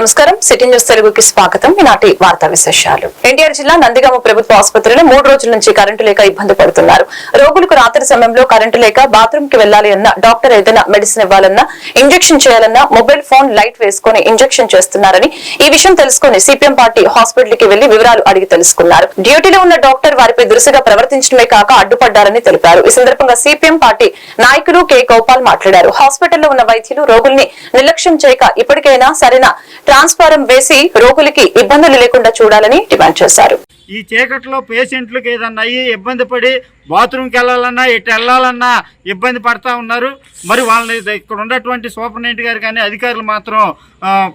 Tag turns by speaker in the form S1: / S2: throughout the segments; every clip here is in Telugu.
S1: నమస్కారం. సిటీ న్యూస్ తెలుగుకి స్వాగతం. ఈనాటి వార్తా విశేషాలు. ఎన్టీఆర్ జిల్లా నందిగామ ప్రభుత్వ ఆసుపత్రిలో 3 రోజుల నుంచి కరెంటు లేక ఇబ్బంది పడుతున్నారు. రోగులకు రాత్రి సమయంలో కరెంటు లేక బాత్రూమ్ కి వెళ్లాలి అన్నా, డాక్టర్ ఏదైనా మెడిసిన్ ఇవ్వాలన్నా, ఇంజెక్షన్ చేయాలన్నా మొబైల్ ఫోన్ లైట్ వేసుకుని ఇంజెక్షన్ చేస్తున్నారని ఈ విషయం తెలుసుకుని సిపిఎం పార్టీ హాస్పిటల్ కి వెళ్లి వివరాలు అడిగి తెలుసుకున్నారు. డ్యూటీలో ఉన్న డాక్టర్ వారిపై దురుసుగా ప్రవర్తించడమే కాక అడ్డుపడ్డారని తెలిపారు. ఈ సందర్భంగా సిపిఎం పార్టీ నాయకులు కె గోపాల్ మాట్లాడారు. హాస్పిటల్లో ఉన్న వైద్యులు రోగుల్ని నిర్లక్ష్యం చేయక ఇప్పటికైనా సరైన ట్రాన్స్ఫారం వేసి రోగులకి ఇబ్బందులు లేకుండా చూడాలని డిమాండ్ చేశారు.
S2: ఈ చీకట్లో పేషెంట్లకు ఏదన్నా అయ్యి ఇబ్బంది పడి బాత్రూమ్కి వెళ్ళాలన్నా ఎటు వెళ్ళాలన్నా ఇబ్బంది పడతా ఉన్నారు. మరి వాళ్ళని ఇక్కడ ఉన్నటువంటి సూపరింటెండెంట్ గారు కానీ అధికారులు మాత్రం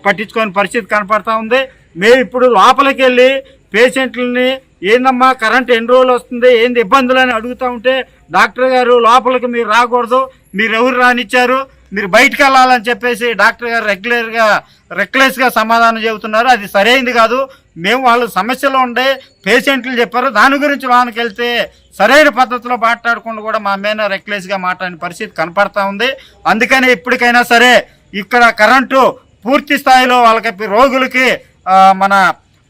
S2: పట్టించుకోని పరిస్థితి కనపడతా ఉంది. మేము ఇప్పుడు లోపలికి వెళ్ళి పేషెంట్లని ఏందమ్మా కరెంట్ ఎన్ని రోజులు వస్తుంది, ఏంది ఇబ్బందులు అని అడుగుతూ ఉంటే డాక్టర్ గారు లోపలికి మీరు రాకూడదు, మీరు ఎవరు రానిచ్చారు, మీరు బయటకు వెళ్ళాలని చెప్పేసి డాక్టర్ గారు రెక్లెస్గా సమాధానం చెబుతున్నారు. అది సరైనది కాదు. మేము వాళ్ళు సమస్యలో ఉండే పేషెంట్లు చెప్పారు, దాని గురించి లోనికి వెళ్తే సరైన పద్ధతిలో మాట్లాడకుండా కూడా మా మీద రెక్లెస్గా మాట్లాడిన పరిస్థితి కనపడతా ఉంది. అందుకని ఇప్పటికైనా సరే ఇక్కడ కరెంటు పూర్తి స్థాయిలో వాళ్ళకి రోగులకి మన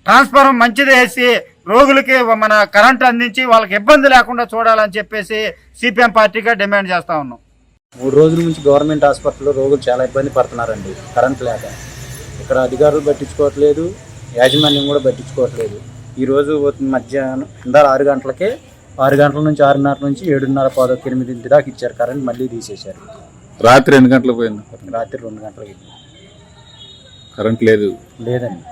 S2: ట్రాన్స్ఫార్మర్ మంచిది వేసి రోగులకి మన కరెంటు అందించి వాళ్ళకి ఇబ్బంది లేకుండా చూడాలని చెప్పేసి సిపిఎం పార్టీగా డిమాండ్ చేస్తా ఉన్నాం.
S3: 3 రోజుల నుంచి గవర్నమెంట్ హాస్పిటల్లో రోగులు చాలా ఇబ్బంది పడుతున్నారండి. కరెంట్ లేక ఇక్కడ అధికారులు పట్టించుకోవట్లేదు, యాజమాన్యం కూడా పట్టించుకోవట్లేదు. ఈరోజు మధ్యాహ్నం 6 గంటలకే 6 గంటల నుంచి 6:30 నుంచి 7:30 8 దాకా ఇచ్చారు కరెంట్, మళ్ళీ తీసేశారు.
S4: రాత్రి ఎన్ని గంటలకు పోయింది?
S3: రాత్రి 2 గంటలకి
S4: కరెంట్ లేదండి.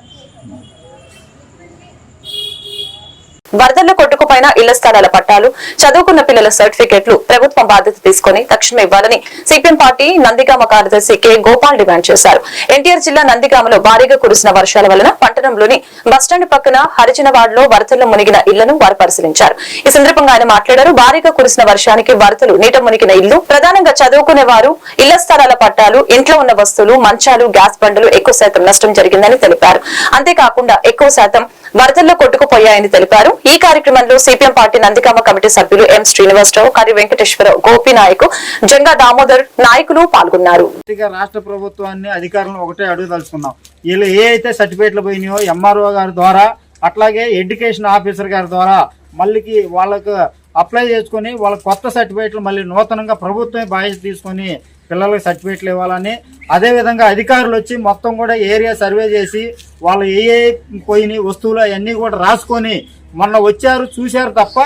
S1: వరదల్లో కొట్టుకుపోయిన ఇళ్ల స్థలాల పట్టాలు, చదువుకున్న పిల్లల సర్టిఫికెట్లు ప్రభుత్వం బాధ్యత తీసుకుని తక్షణం ఇవ్వాలని సిపిఎం పార్టీ నందిగామ కార్యదర్శి కె గోపాల్ డిమాండ్ చేశారు. ఎన్టీఆర్ జిల్లా నందిగామలో భారీగా కురిసిన వర్షాల వలన పట్టణంలోని బస్టాండ్ పక్కన హరిజనవాడలో వరదల్లో మునిగిన ఇళ్లను వారు పరిశీలించారు. ఈ సందర్భంగా ఆయన మాట్లాడారు. భారీగా కురిసిన వర్షానికి వరదలు నీట మునిగిన ఇల్లు, ప్రధానంగా చదువుకునే వారు ఇళ్ల స్థలాల పట్టాలు, ఇంట్లో ఉన్న వస్తువులు, మంచాలు, గ్యాస్ బండలు ఎక్కువ శాతం నష్టం జరిగిందని తెలిపారు. అంతేకాకుండా ఎక్కువ శాతం వరదల్లో కొట్టుకుపోయాయని తెలిపారు. ఈ కార్యక్రమంలో సిపిఎం పార్టీ నందిగామ కమిటీ సభ్యులు ఎం శ్రీనివాసరావు, కరి వెంకటేశ్వరరావు, గోపి నాయకు, జంగా దామోదర్ నాయకులు పాల్గొన్నారు.
S2: రాష్ట్ర ప్రభుత్వాన్ని అధికారులను ఒకటే అడుగుదలుచుకున్నాం. వీళ్ళు ఏ అయితే సర్టిఫికేట్లు పోయినాయో ఎంఆర్ఓ గారి ద్వారా, అట్లాగే ఎడ్యుకేషన్ ఆఫీసర్ గారి ద్వారా మళ్ళీ వాళ్ళకు అప్లై చేసుకుని వాళ్ళ కొత్త సర్టిఫికేట్లు మళ్ళీ నూతనంగా ప్రభుత్వమే బాధ్యత తీసుకొని పిల్లలకు సర్టిఫికేట్లు ఇవ్వాలని, అదేవిధంగా అధికారులు వచ్చి మొత్తం కూడా ఏరియా సర్వే చేసి వాళ్ళు ఏ పోయిన వస్తువులు అవన్నీ కూడా రాసుకొని మొన్న వచ్చారు చూశారు తప్ప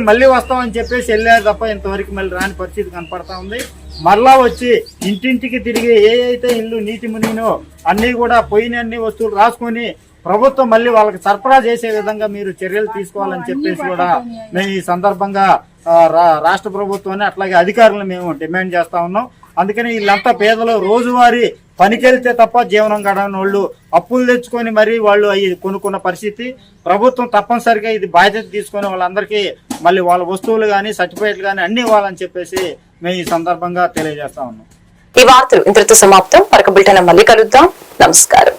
S2: మళ్ళీ వస్తామని చెప్పేసి వెళ్ళారు తప్ప ఇంతవరకు మళ్ళీ రాని పరిస్థితి కనపడతా ఉంది. మరలా వచ్చి ఇంటింటికి తిరిగి ఏ అయితే ఇల్లు నీటి మునిగినో అన్నీ కూడా పోయిన అన్ని వస్తువులు రాసుకొని ప్రభుత్వం మళ్ళీ వాళ్ళకి సరఫరా చేసే విధంగా మీరు చర్యలు తీసుకోవాలని చెప్పేసి కూడా మేము ఈ సందర్భంగా రాష్ట్ర ప్రభుత్వాన్ని అట్లాగే అధికారులను మేము డిమాండ్ చేస్తా ఉన్నాం. అందుకని వీళ్ళంతా పేదలు రోజువారీ పనికెళ్తే తప్ప జీవనం గడవని వాళ్ళు అప్పులు తెచ్చుకొని మరి వాళ్ళు అవి కొనుక్కున్న పరిస్థితి. ప్రభుత్వం తప్పనిసరిగా ఇది బాధ్యత తీసుకొని వాళ్ళందరికీ మళ్ళీ వాళ్ళ వస్తువులు కానీ సర్టిఫికేట్లు కానీ అన్ని ఇవ్వాలని చెప్పేసి మేము ఈ సందర్భంగా తెలియజేస్తా ఉన్నాం.
S1: ఈ వార్తలు ఇంతటితో సమాప్తం. మరొక బులెటిన్ మళ్ళీ కలుద్దాం. నమస్కారం.